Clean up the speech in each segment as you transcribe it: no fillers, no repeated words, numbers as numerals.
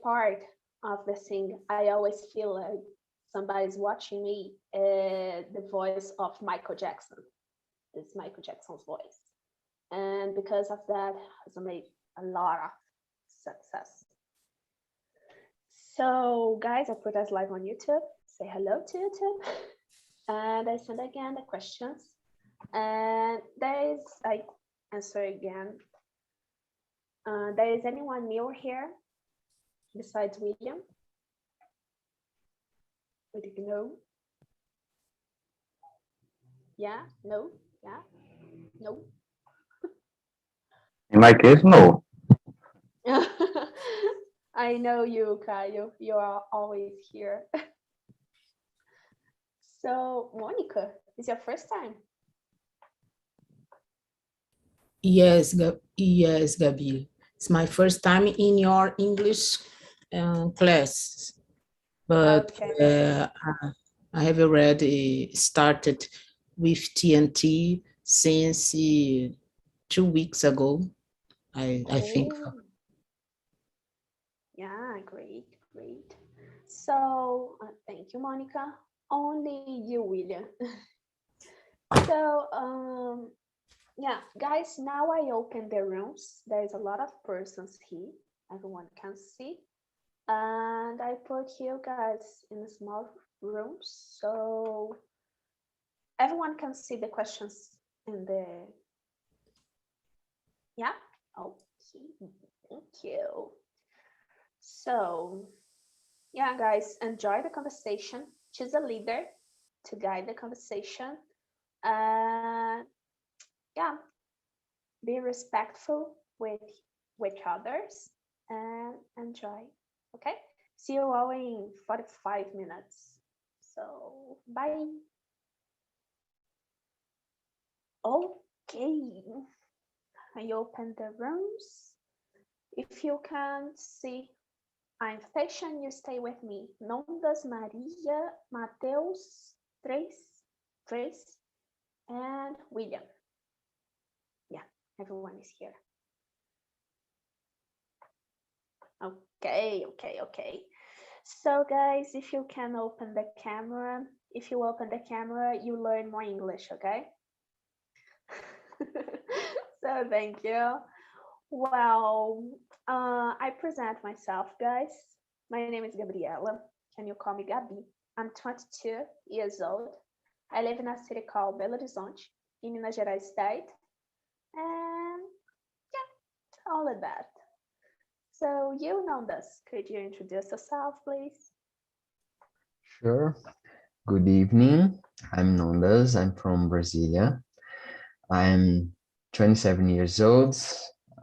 part of the thing, I always feel like somebody's watching me. The voice of Michael Jackson. It's Michael Jackson's voice. And because of that, has made a lot of success. So guys, I put us live on YouTube. Say hello to YouTube. And I send again the questions. And there is, I answer again. There is anyone new here besides William? I didn't know. Yeah, no, yeah, no. In my case, no. I know you, Caio. You are always here. So, Monica, it's your first time. Yes, yes, Gabi. It's my first time in your English class, but Okay. I have already started with TNT since 2 weeks ago. I think. Oh, yeah, great, great. So, thank you, Monica. Only you, William. So, yeah, guys, now I open the rooms. There's a lot of persons here. Everyone can see. And I put you guys in small rooms so everyone can see the questions in the, yeah, okay, thank you. So yeah, guys, enjoy the conversation. Choose a leader to guide the conversation, and yeah, be respectful with others and enjoy. Okay, see you all in 45 minutes. So bye. Okay, I open the rooms. If you can see a invitation, you stay with me. Nondas, Maria, Mateus, Trace, and William. Yeah, everyone is here. Okay. So guys, if you can open the camera, if you open the camera, you learn more English, okay? So thank you. Well, I present myself, guys. My name is Gabriela. Can you call me Gabi? I'm 22 years old. I live in a city called Belo Horizonte, in Minas Gerais state. And yeah, all of that. So you know this. Could you introduce yourself, please? Sure. Good evening. I'm Nondas. I'm from Brasilia. I'm 27 years old.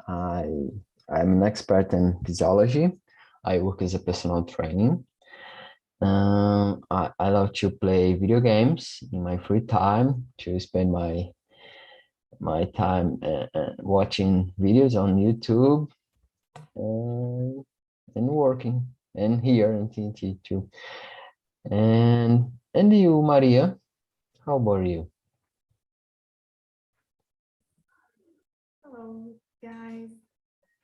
I'm an expert in physiology. I work as a personal training. I love to play video games in my free time, to spend my time watching videos on YouTube and working, and here in TNT too. And you, Maria, how about you? Hello, guys.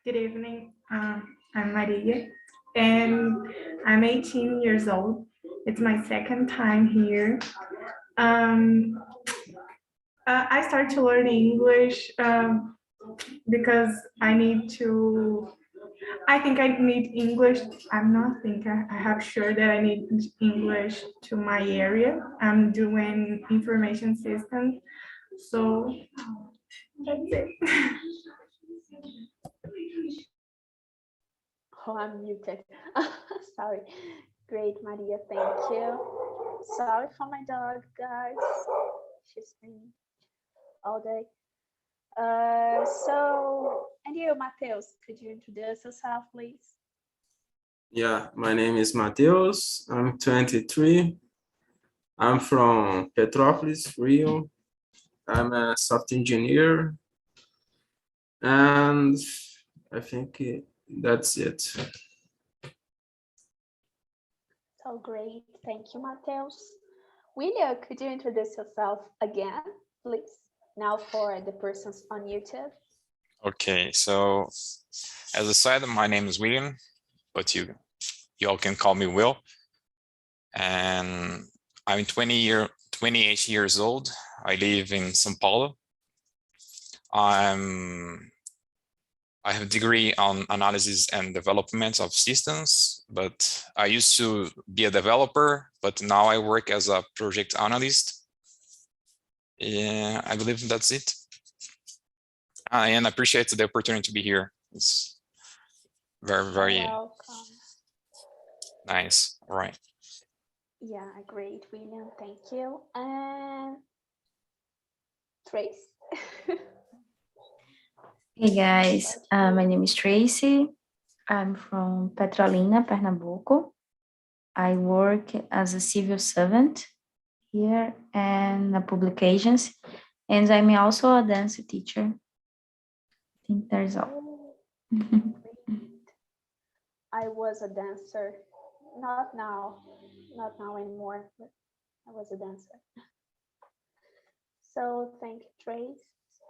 Good evening. I'm Maria, and I'm 18 years old. It's my second time here. I started to learn English because I think I need English. I'm not thinking, I have sure that I need English to my area. I'm doing information systems, so that's it. Oh, I'm muted. Sorry. Great, Maria. Thank you. Sorry for my dog, guys. She's been all day. So, and you, Mateus, could you introduce yourself, please? Yeah, my name is Mateus. I'm 23. I'm from Petrópolis, Rio. I'm a software engineer. And I think that's it. So great. Thank you, Mateus. William, could you introduce yourself again, please? Now for the persons on YouTube. Okay, so as I said, my name is William, but you you all can call me Will. And I'm 28 years old. I live in São Paulo. I have a degree on analysis and development of systems, but I used to be a developer, but now I work as a project analyst. Yeah, I believe that's it. And I appreciate the opportunity to be here. It's very, very Welcome. nice. All right. Yeah, great, William. Thank you. And Trace. Hey guys, my name is Tracy. I'm from Petrolina, Pernambuco. I work as a civil servant here and a public agency, and I'm also a dance teacher. I think that's all. I was a dancer, not now anymore, but I was a dancer. So thank you, Trace.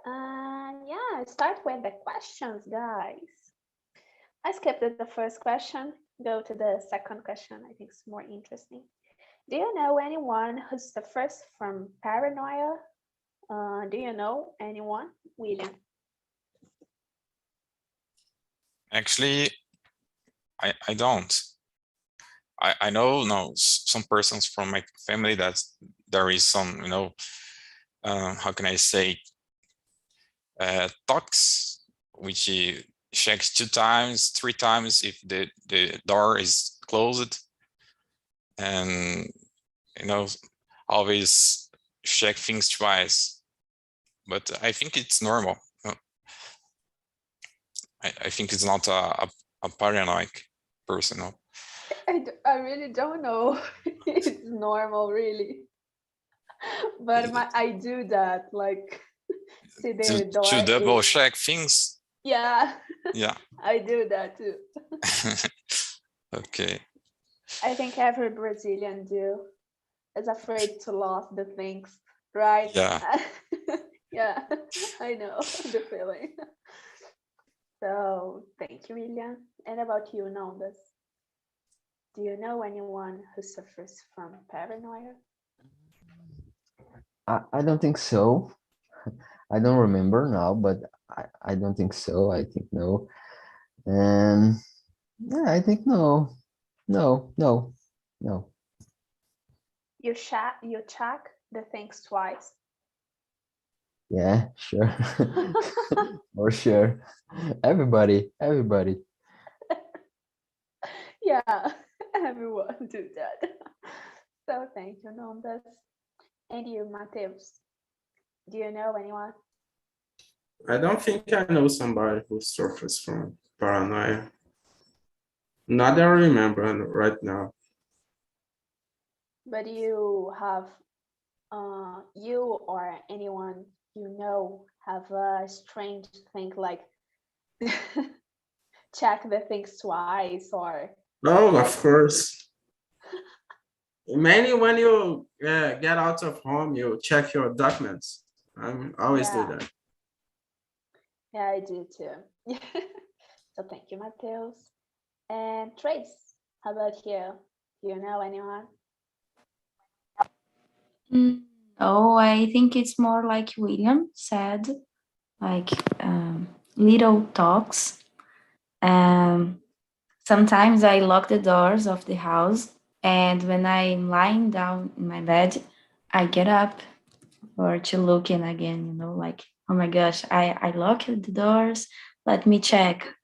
Yeah, start with the questions, guys. I skipped the first question, go to the second question. I think it's more interesting. Do you know anyone who suffers from paranoia? Do you know anyone? William? Actually, I don't. I know some persons from my family that there is some, how can I say, talks, which checks 2 times, 3 times if the door is closed, and always check things twice. But I think it's normal. I think it's not a paranoid person. No? I really don't know. It's normal, really. But I do that, like, see the door. To double check things. Yeah. Yeah. I do that too. Okay. I think every Brazilian is afraid to lose the things, right? Yeah. Yeah, I know the feeling. So thank you, William. And about you, Nondas? Do you know anyone who suffers from paranoia? I don't think so. I don't remember now, but I don't think so. I think no. And yeah, I think no. No. You check the things twice. Yeah, sure. For sure. Everybody. Yeah, everyone do that. So thank you, Nondas. And you, Mateus? Do you know anyone? I don't think I know somebody who suffers from paranoia. Not that I remember right now. But you have, you or anyone you know have a strange thing like check the things twice or. Oh, of course. Mainly when you get out of home, you check your documents. I always do that. Yeah, I do too. So thank you, Mateus. And Trace, how about you? Do you know anyone? Oh, I think it's more like William said, like little talks. Sometimes I lock the doors of the house, and when I'm lying down in my bed, I get up or to look in again, like, oh my gosh, I locked the doors, let me check,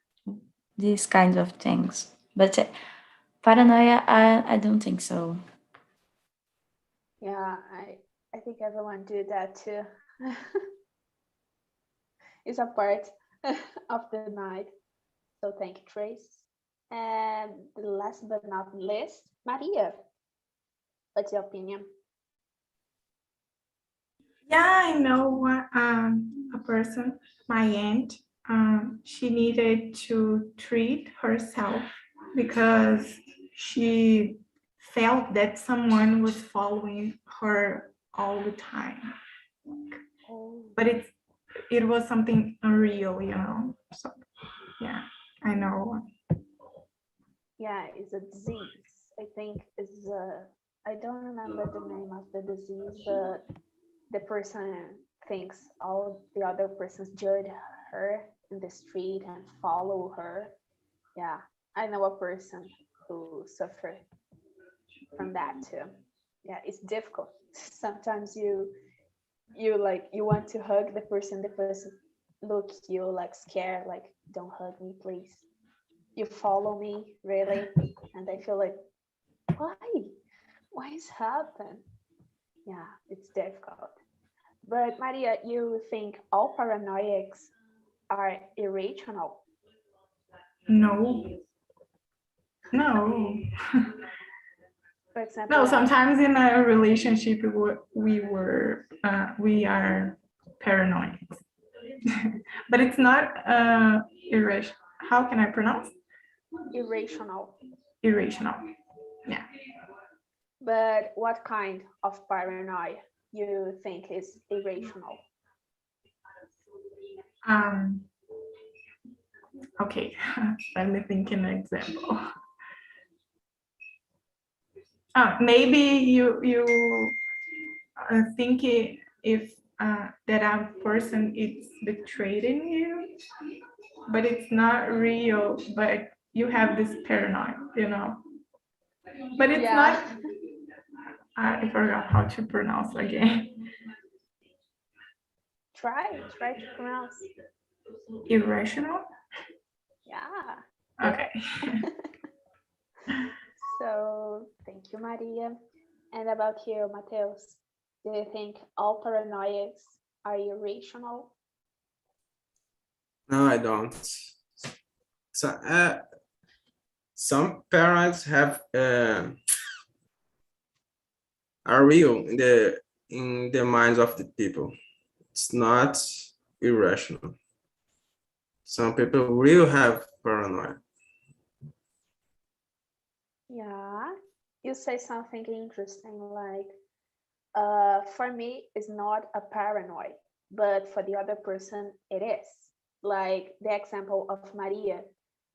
these kinds of things. But paranoia, I don't think so. Yeah, I think everyone do that too. It's a part of the night. So thank you, Trace. And last but not least, Maria. What's your opinion? Yeah, I know a person, my aunt. She needed to treat herself because she felt that someone was following her all the time. But it was something unreal, So yeah, I know. yeah, it's a disease. I think it's I don't remember the name of the disease, but the person thinks all the other persons judge her in the street and follow her. Yeah, I know a person who suffered from that too. Yeah, it's difficult. Sometimes you want to hug the person look you like scared, like don't hug me, please. You follow me, really? And I feel like, why? Why is happen? Yeah, it's difficult. But Maria, you think all paranoiacs are irrational? No, no. For example, No, like, sometimes in a relationship we are paranoid. But it's not irrational. How can I pronounce? irrational. Irrational. Yeah. But what kind of paranoia you think is irrational? Okay, let me think an example. Maybe you think if that a person is betraying you, but it's not real, but you have this paranoia, But it's Yeah. not, I forgot how to pronounce again. Try to pronounce. Irrational? Yeah. Okay. So thank you, Maria. And about you, Mateus, do you think all paranoiacs are irrational? No, I don't. So, some parents have are real in the minds of the people. It's not irrational. Some people will have paranoia. Yeah. You say something interesting like, for me, it's not a paranoid, but for the other person, it is. Like the example of Maria,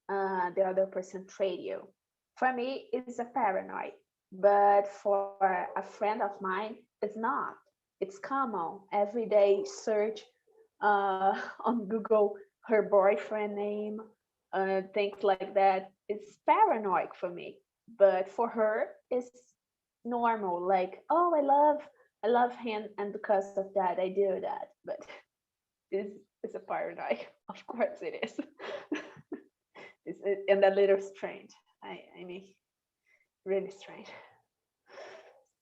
the other person trade you. For me, it's a paranoid, but for a friend of mine, it's not. It's common. Every day search on Google her boyfriend name, things like that. It's paranoid for me, but for her, it's normal. Like, oh, I love him, and because of that, I do that. But it's a paranoid. Of course, it is. And a little strange. I mean, really strange.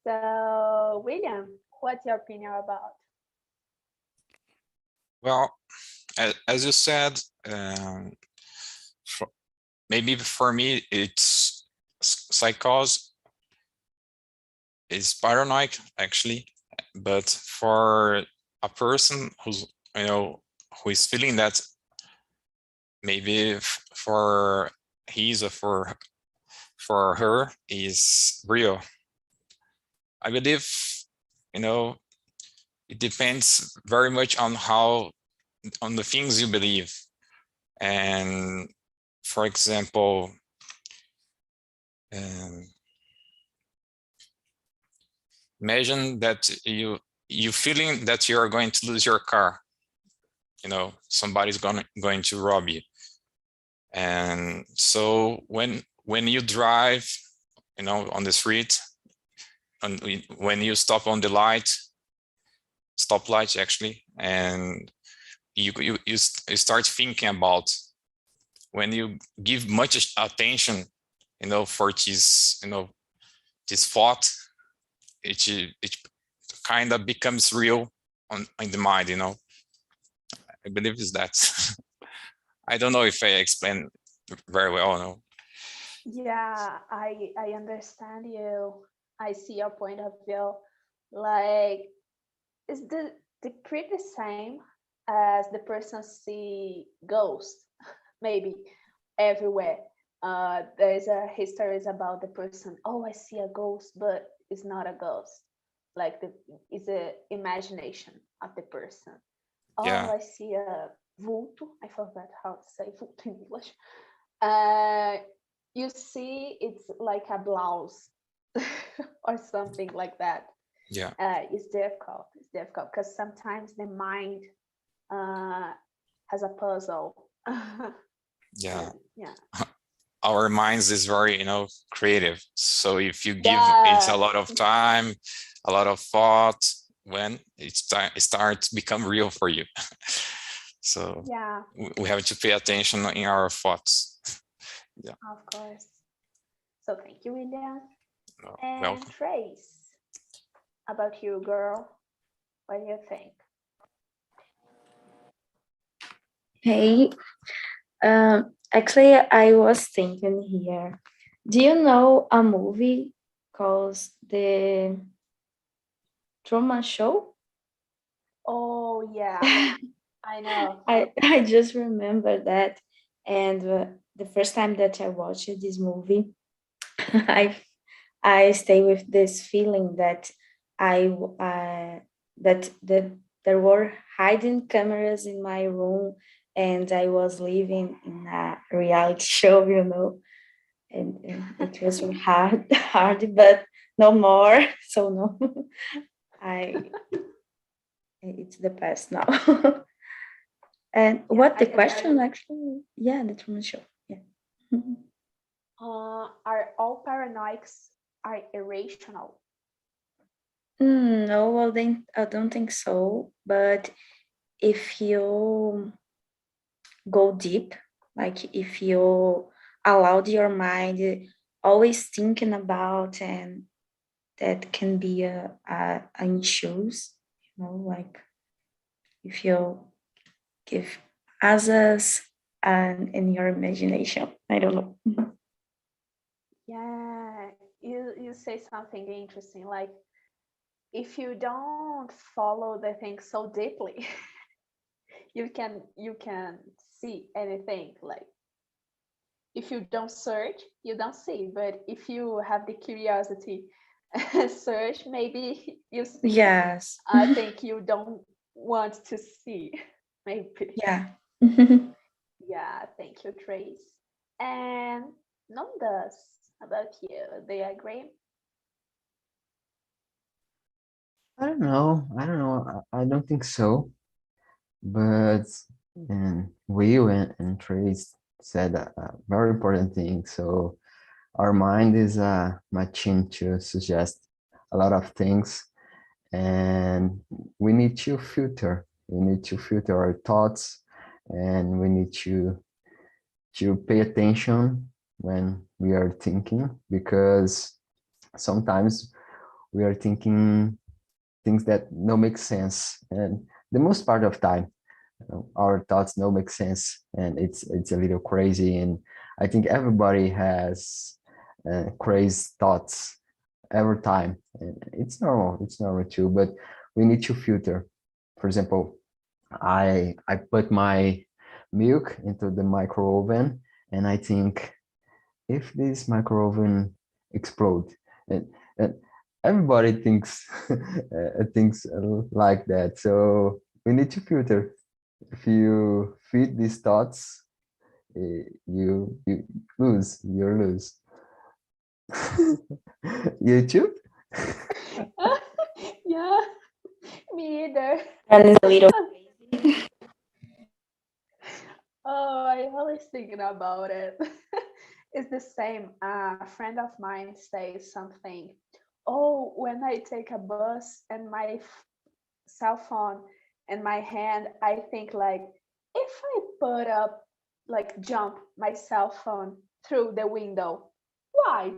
So, William, what's your opinion about? Well, as you said, maybe for me, it's psychose is paranoid actually, but for a person who's, who is feeling that, maybe for his or for her is real. I believe, it depends very much on the things you believe. And for example, imagine that you feeling that you are going to lose your car. Somebody's going to rob you. And so when you drive, on the street, and when you stop on the stoplight actually, and you start thinking about, when you give much attention, for this, this thought, it kind of becomes real in the mind. I believe it's that. I don't know if I explained very well. No. Yeah, I understand you. I see your point of view. Like, is the pretty same as the person see ghosts, maybe everywhere. There's a histories about the person. Oh, I see a ghost, but it's not a ghost. Like it's a imagination of the person. Oh, Yeah. I see a vulto. I forgot how to say vulto in English. Uh, you see it's like a blouse or something like that. Yeah. It's difficult. It's difficult because sometimes the mind has a puzzle. Yeah. Yeah. Our minds is very, creative. So if you give it a Yeah. lot of time, a lot of thought, when it starts to become real for you. So Yeah, we have to pay attention in our thoughts. Yeah. of course. So thank you, William. Oh, And welcome. Trace, about you, girl. What do you think? Hey, actually, I was thinking here. Do you know a movie called The Truman Show? Oh yeah, I know. I just remember that, and the first time that I watched this movie, I I stay with this feeling that that there were hiding cameras in my room, and I was living in a reality show, and it was hard, but no more. So no, I it's the past now. And Yeah, what I the can tell question you. actually? Yeah, the Truman Show. Yeah. Are all paranoics are irrational? No, well, then I don't think so. But if you go deep, like if you allowed your mind always thinking about, and that can be an issues, like if you give others and in your imagination. I don't know. Yeah, you say something interesting, like if you don't follow the thing so deeply, you can see anything. Like if you don't search, you don't see. But if you have the curiosity, search, maybe you see. Yes. I think you don't want to see, maybe. Yeah. Yeah, thank you, Trace. And Nondas, about you, do you agree? I don't know. I don't think so. But Will and Trace said a very important thing. So our mind is a machine to suggest a lot of things, and we need to filter. We need to filter our thoughts, and we need to pay attention when we are thinking, because sometimes we are thinking things that don't make sense, and the most part of time our thoughts don't make sense, and it's a little crazy. And I think everybody has crazy thoughts every time, and it's normal too, but we need to filter. For example, I put my milk into the micro oven, and I think, if this micro oven explode, and everybody thinks thinks like that. So we need to filter. If you feed these thoughts, you lose. YouTube. Yeah, me either. And it's a little Oh, I always thinking about it. It's the same. A friend of mine says something. Oh, when I take a bus and my cell phone in my hand, I think like, if I put up, like jump my cell phone through the window, why?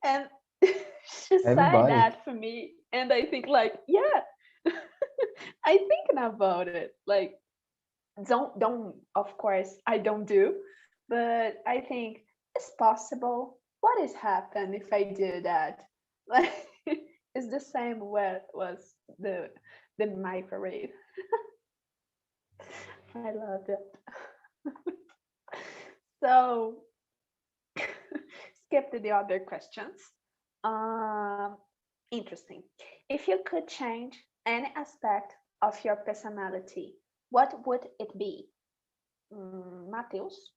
And she said Everybody. that for me, and I think like, yeah, I thinking about it. Like, don't of course I don't do, but I think it's possible. What is happen if I do that? Like, it's the same where was the microwave. I love it. So skip to the other questions. um Interesting. If you could change any aspect of your personality, what would it be? Mateus,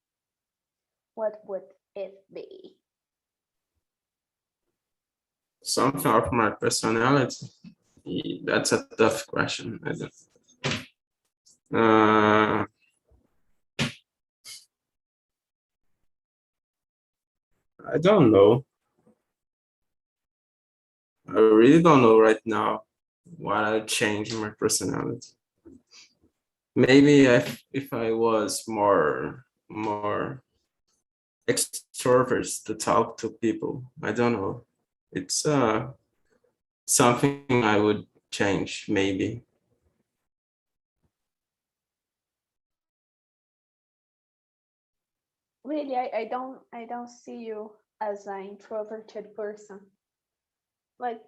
what would it be? Something of my personality. That's a tough question. I don't know. I really don't know right now what I change in my personality. Maybe if I was more extrovert to talk to people. I don't know. It's something I would change maybe. Really, I don't see you as an introverted person. Like,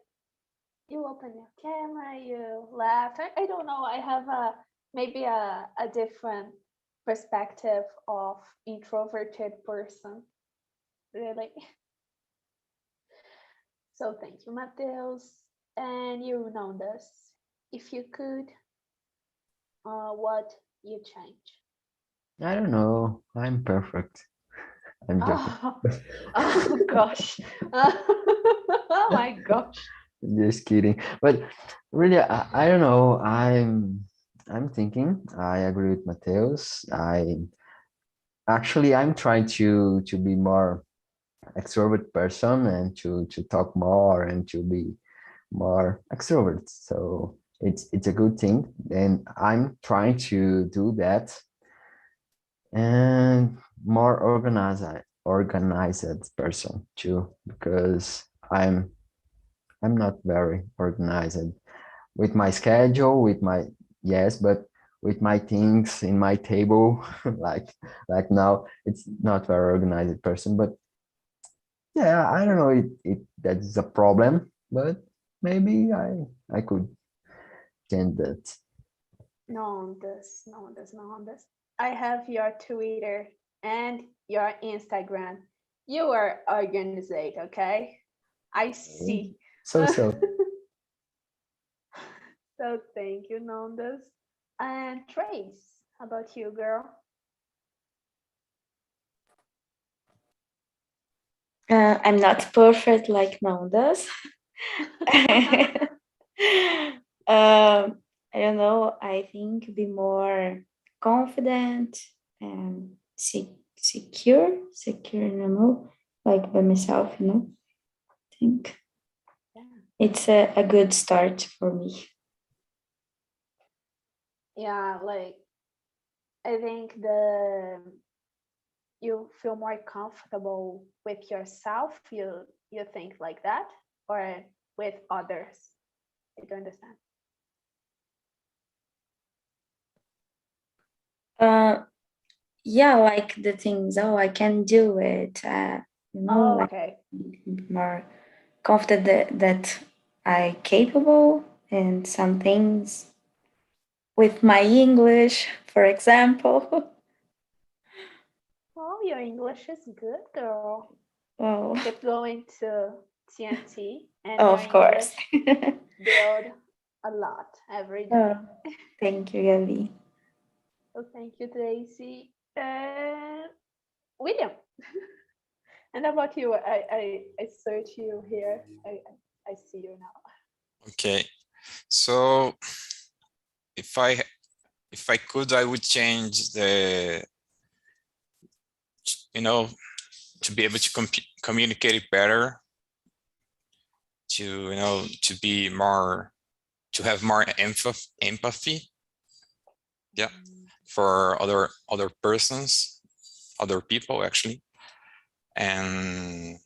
you open your camera, you laugh. I don't know. I have maybe a different perspective of introverted person. Really. So thank you, Mateus. And you know this. If you could, what you change? I don't know. I'm perfect. I'm joking. Oh gosh. Oh my gosh. Just kidding. But really, I don't know. I'm thinking. I agree with Mateus. I'm trying to be more extrovert person and to talk more and to be more extrovert. So it's a good thing, and I'm trying to do that and more organized person too, because I'm not very organized with my schedule, with my yes, but with my things in my table, like now, it's not very organized person. But yeah, I don't know if that's a problem, but maybe I could change that. No, this. I have your Twitter and your Instagram. You are organized, okay? I see. So So thank you, Nondas. And Trace, how about you, girl? I'm not perfect like Nondas. I don't know. I think be more confident and secure. I don't know, like by myself. I think it's a good start for me. Yeah, like I think you feel more comfortable with yourself. You think like that, or with others? I don't understand. Yeah, like the things. Oh, I can do it. Like Okay. more confident that I capable and some things with my English, for example. Oh, your English is good, girl. Oh, Keep going to TNT, and oh, your of course. English build a lot every day. Oh, thank you, Gabi. So thank you, Tracy. And William. And about you? I search you here. I see you now. Okay, so if I could, I would change to be able to communicate better, to be more, to have more empathy, yeah, for other persons, other people actually, and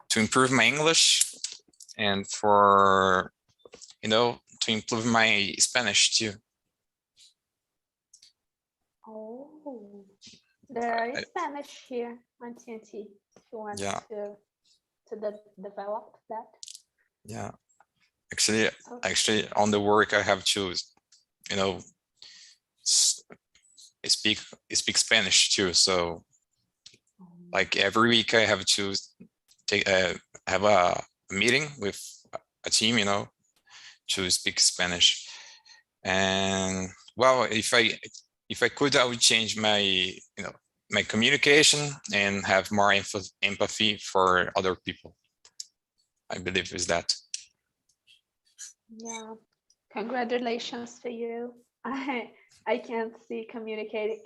to improve my English, and to improve my Spanish too. Oh, there is Spanish here on TNT. If you want to develop that. Yeah, actually on the work I have to, speak Spanish too. So like every week I have to have a meeting with a team, to speak Spanish. And well, if I could, I would change my my communication and have more empathy for other people. I believe is that. Yeah, congratulations to you. I can't see communicate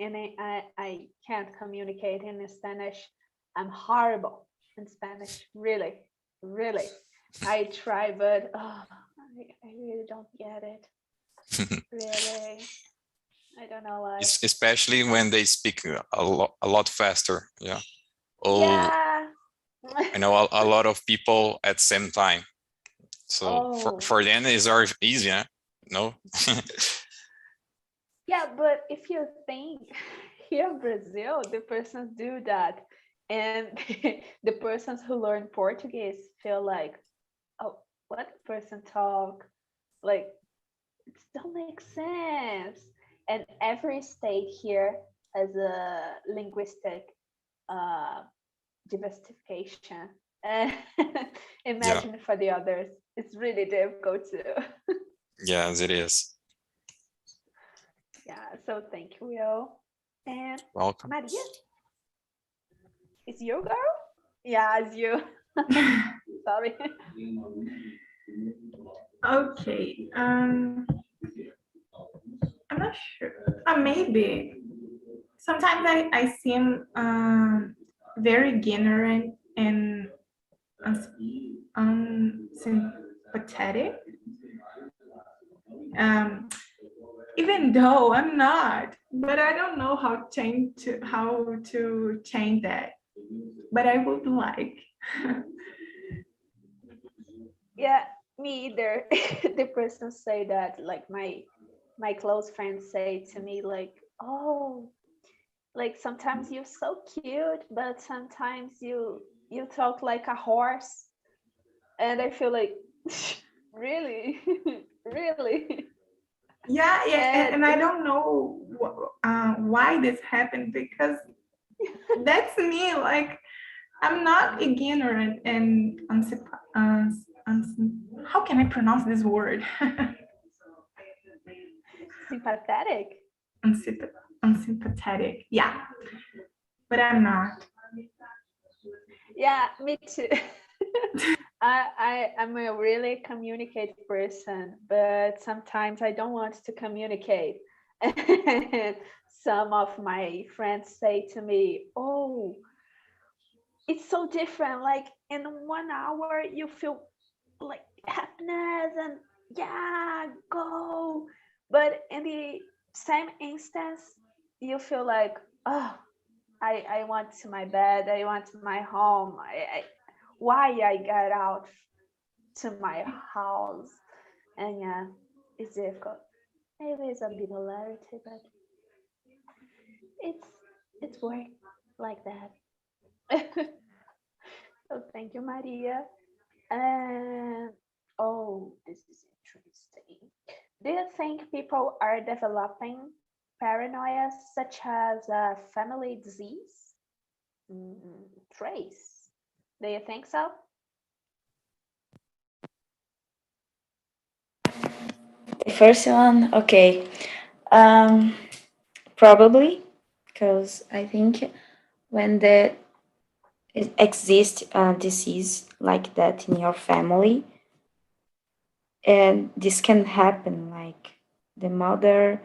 I can't communicate in Spanish. I'm horrible in Spanish, really, really. I try, but I really don't get it. Really, I don't know why. Especially when they speak a lot faster. Yeah. Oh, Yeah. I know a lot of people at the same time. So Oh. for them it's very easy, huh? No? Yeah, but if you think here in Brazil, the persons do that, and the persons who learn Portuguese feel like, oh, what the person talk, like it don't make sense. And every state here has a linguistic uh, diversification. And imagine for the others, it's really difficult too. Yes, it is. Yeah, so thank you, Will. And Welcome. Maria, it's you, girl? Yeah, it's you. Sorry. Okay. I'm not sure. Maybe. Sometimes I seem very ignorant and unsympathetic. Even though I'm not, but I don't know how to change that. But I would like. Yeah, me either. The person say that, like my close friends say to me, like, oh, like sometimes you're so cute, but sometimes you talk like a horse, and I feel like, really, really. Yeah, And and I don't know why this happened because that's me. Like I'm not ignorant and how can I pronounce this word? sympathetic. Unsympathetic. Yeah, but I'm not. Yeah, me too. I'm a really communicative person, but sometimes I don't want to communicate. And some of my friends say to me, oh, it's so different. Like in 1 hour, you feel like happiness and yeah, go. But in the same instance, you feel like, oh, I want to my bed, I want to my home. Why I got out to my house? And yeah, it's difficult. Maybe it's a bipolarity, but it's it's work like that. So thank you, Maria. And oh, this is interesting. Do you think people are developing paranoia such as a family disease? Trace. Do you think so? The first one, okay. Probably, because I think when there exists a disease like that in your family, and this can happen, like the mother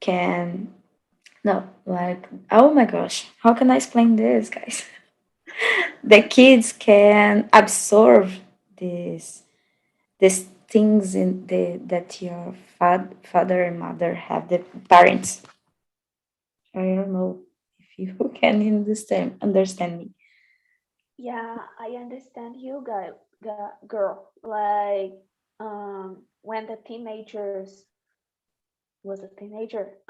can, no, like, oh my gosh, how can I explain this, guys? The kids can absorb this these things in the that your father and mother have, the parents. I don't know if you can understand me. Yeah, I understand you, girl. Like, when the teenagers was a teenager,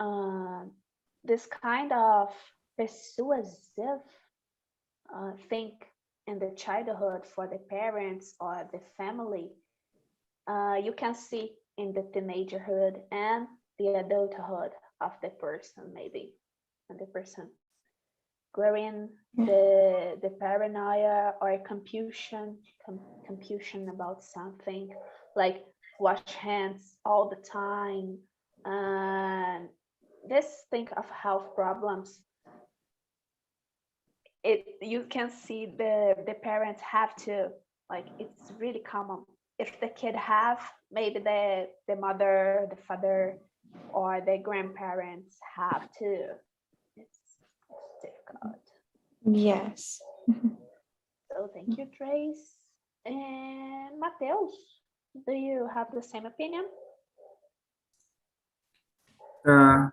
this kind of persuasive think in the childhood for the parents or the family, you can see in the teenagerhood and the adulthood of the person, maybe, and the person growing the paranoia or confusion about something, like wash hands all the time, and this think of health problems you can see the parents have to, like, it's really common. If the kid have, maybe the mother, the father, or the grandparents have to. It's difficult. Yes. So thank you, Trace. And Mateus, do you have the same opinion? Uh,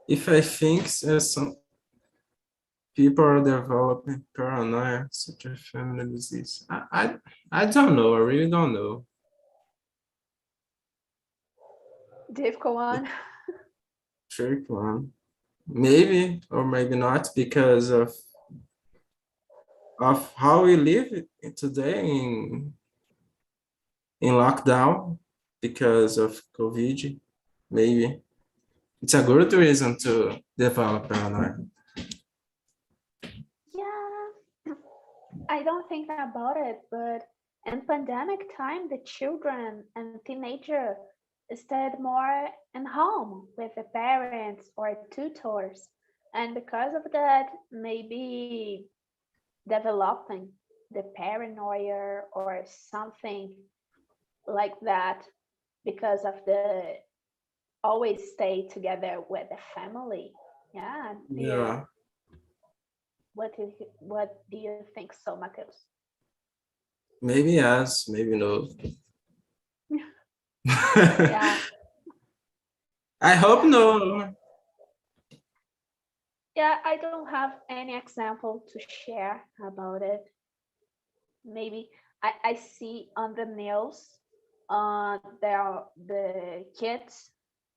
if I think some people are developing paranoia, such a family disease, I don't know. I really don't know. Difficult one. Trick one, maybe or maybe not, because of how we live today in lockdown because of COVID. Maybe it's a good reason to develop paranoia. Yeah, I don't think about it, but in pandemic time, the children and teenager stayed more in home with the parents or tutors. And because of that, maybe developing the paranoia or something like that because of the always stay together with the family. Yeah. Yeah, What do you think so, Mateus? maybe yes, maybe no. Yeah. I hope Yeah. no. Yeah, I don't have any example to share about it. Maybe I see on the news the kids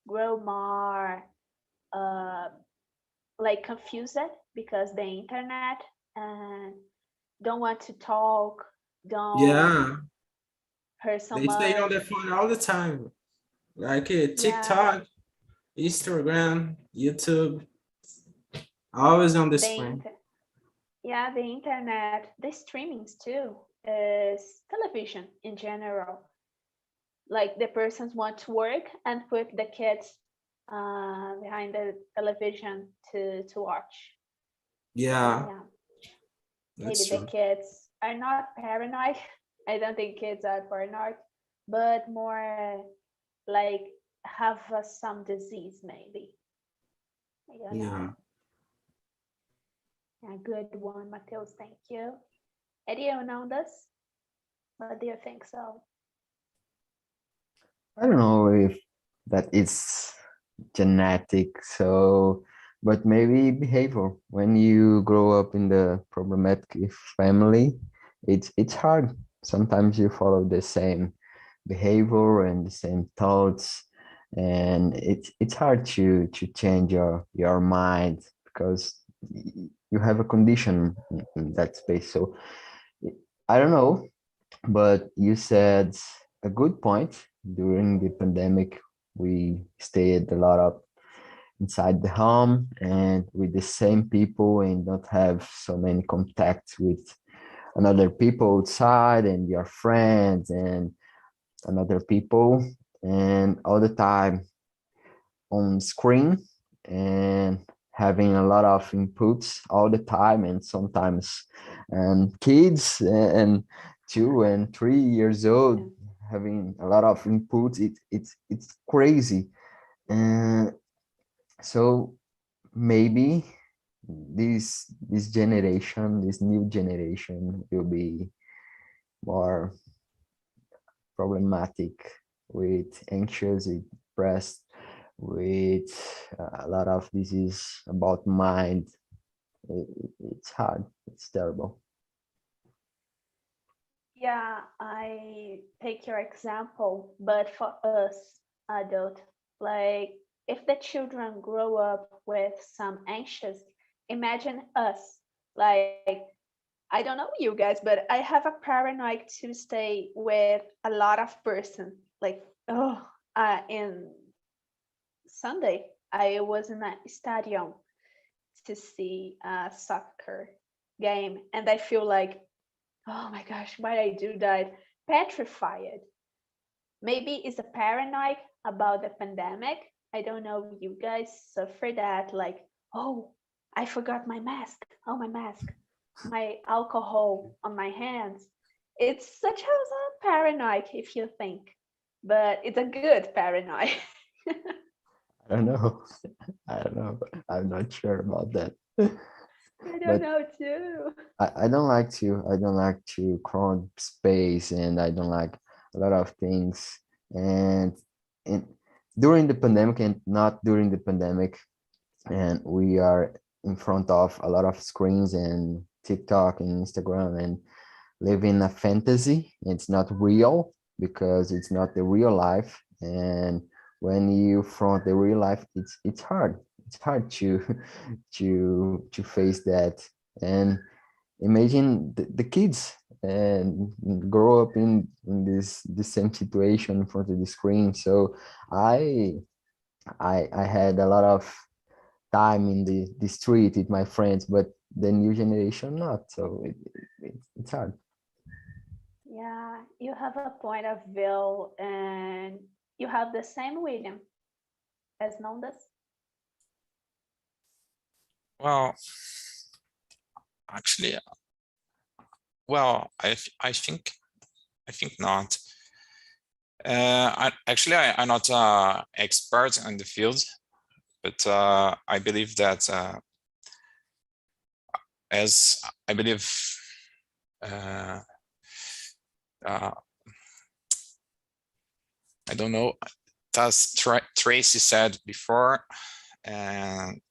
grow more like confused because the internet and don't want to talk, don't Yeah, hear so they stay on much. their phone all the time, like Yeah, TikTok, Instagram, YouTube, always on the the screen. yeah, the internet, the streamings too, is television in general. Like the persons want to work and put the kids behind the television to watch. Yeah, Yeah, maybe that's the true. kids are not paranoid. I don't think kids are paranoid, but more like have some disease maybe. I don't Yeah. know. A good one, Mateus. Thank you. Eddie, you know this? What do you think so? I don't know if that is genetic, so but maybe behavior. When you grow up in the problematic family, it's hard. Sometimes you follow the same behavior and the same thoughts, and it's hard to change your mind because you have a condition in that space. So I don't know, but you said a good point. During the pandemic, we stayed a lot of inside the home and with the same people and not have so many contacts with another people outside and your friends and another people and all the time on screen and having a lot of inputs all the time and sometimes and kids and 2 and 3 years old having a lot of inputs it's crazy and so maybe this new generation will be more problematic with anxious, with depressed, with a lot of disease about mind. It's hard. It's terrible. Yeah, I take your example, but for us adult, like if the children grow up with some anxious, imagine us. Like I don't know you guys, but I have a paranoid to stay with a lot of person. Like in Sunday I was in a stadium to see a soccer game, and I feel like, oh my gosh, why I do that? Petrified. Maybe it's a paranoid about the pandemic. I don't know if you guys suffer that, like oh, I forgot my mask. Oh, my mask, my alcohol on my hands. It's such a paranoid if you think, but it's a good paranoid. I don't know. I don't know. I'm not sure about that. I don't know too. I don't like to crowd space, and I don't like a lot of things. And during the pandemic and not during the pandemic, and we are in front of a lot of screens and TikTok and Instagram and live in a fantasy. It's not real because it's not the real life. And when you front the real life, it's hard. It's hard to to face that. And imagine the kids and grow up in this same situation in front of the screen. So I I had a lot of time in the street with my friends, but the new generation not. So it's hard. Yeah, you have a point of view, and you have the same William as Nondas. Well, actually, well, I think not. I'm not an expert in the field, but I believe that as I believe I don't know, as Tracy said before, and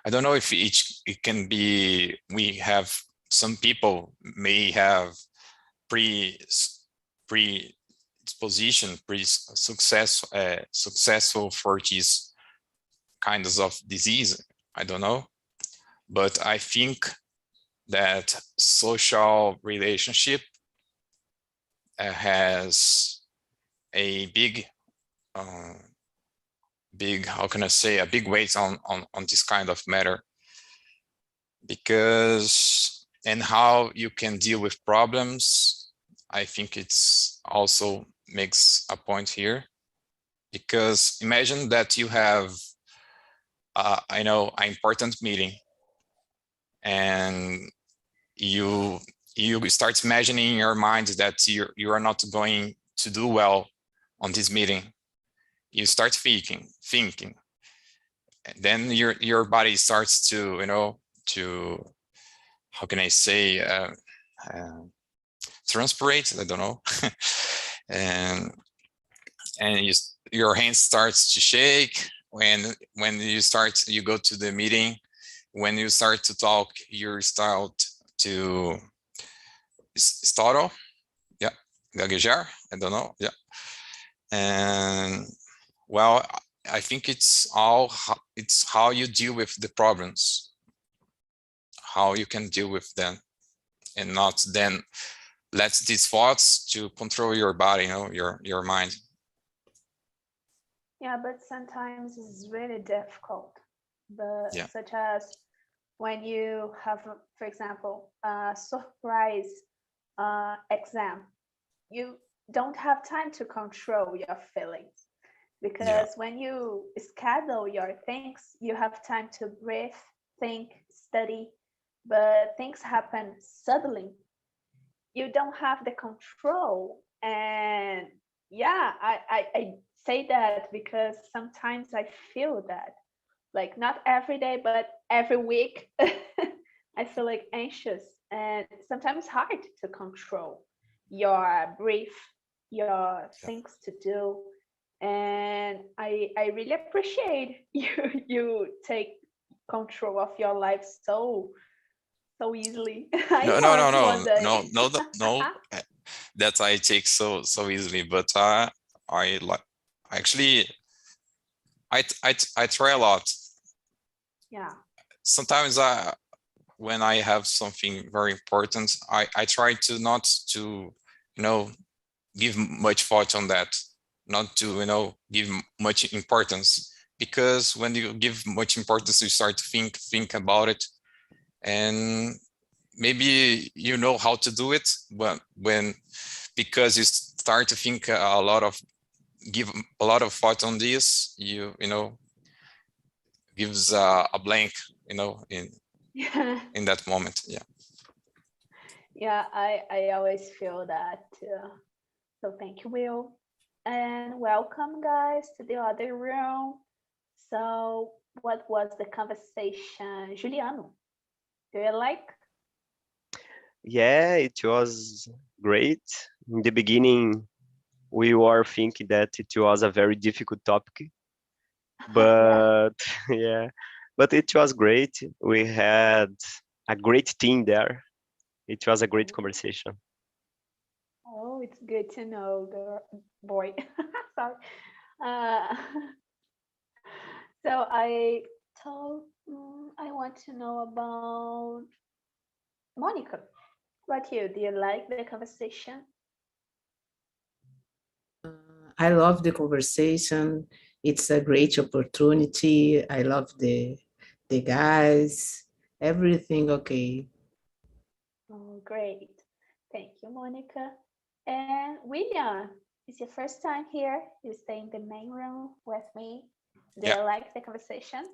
I don't know if it can be, we have some people may have predisposition, successful for these kinds of disease. I don't know, but I think that social relationship has a big, how can I say, a big weight on this kind of matter, because and how you can deal with problems, I think it's also makes a point here, because imagine that you have I know an important meeting, and you start imagining in your mind that you are not going to do well on this meeting. You start thinking, and then your body starts to, to, how can I say, transpirate, I don't know. and your hand starts to shake when you go to the meeting. When you start to talk, you start to startle, yeah, gaguejar, I don't know, yeah. And well, I think it's how you deal with the problems, how you can deal with them, and not then let these thoughts to control your body, your mind. Yeah, but sometimes it's really difficult. Yeah. Such as when you have, for example, a surprise exam, you don't have time to control your feelings, because when you schedule your things, you have time to breathe, think, study, but things happen suddenly. You don't have the control. And yeah, I say that because sometimes I feel that, like, not every day, but every week, I feel like anxious, and sometimes hard to control your brief, your things to do. And I really appreciate you take control of your life so easily. I hope one day. No, that I take so easily, but I actually I try a lot. Yeah. Sometimes when I have something very important, I try to not to, give much thought on that, not to, give much importance, because when you give much importance, you start to think about it, and maybe you know how to do it, but because you start to think give a lot of thought on this, gives a blank, in that moment. Yeah. Yeah, I always feel that too. So thank you, Will. And welcome, guys, to the other room. So what was the conversation? Juliano, do you like? Yeah, it was great. In the beginning, we were thinking that it was a very difficult topic, but yeah, but it was great. We had a great team there. It was a great conversation. Oh, it's good to know, boy. Sorry. Uh, so I want to know about Monica. What you? Do you like the conversation? I love the conversation. It's a great opportunity. I love the guys. Everything okay. Oh, great. Thank you, Monica. And William, it's your first time here. You stay in the main room with me. Do Yeah. you like the conversation?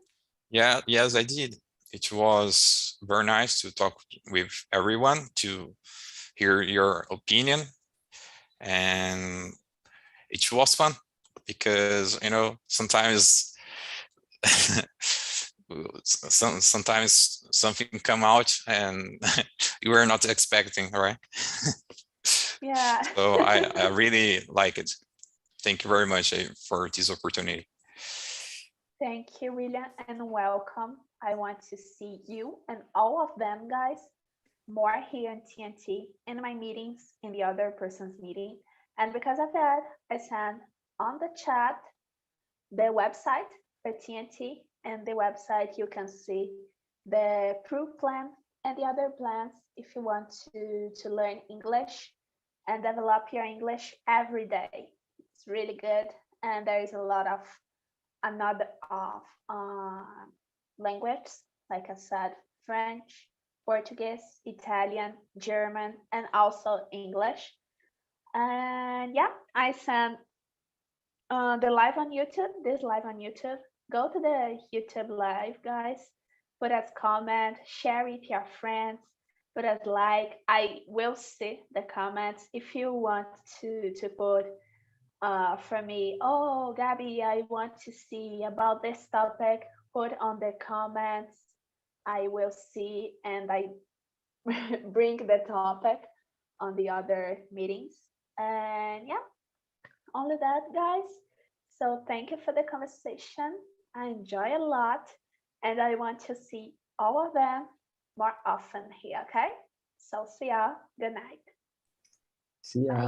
Yeah, yes, I did. It was very nice to talk with everyone, to hear your opinion, and it was fun because sometimes sometimes something come out and you were not expecting, right? Yeah. So I really like it. Thank you very much for this opportunity. Thank you, William, and welcome. I want to see you and all of them, guys, more here in TNT, in my meetings, in the other person's meeting. And because of that, I sent on the chat the website for TNT, and the website you can see the proof plan and the other plans if you want to learn English and develop your English every day. It's really good, and there is a lot of another of language, like I said, French, Portuguese, Italian, German, and also English. And yeah, I sent the live on YouTube, this live on YouTube. Go to the YouTube live, guys. Put as comment, share with your friends, put as like. I will see the comments. If you want to put for me, oh Gabby, I want to see about this topic, put on the comments. I will see and I bring the topic on the other meetings. And yeah, only that, guys. So thank you for the conversation. I enjoy a lot and I want to see all of them more often here, okay? So see ya. Good night. See ya.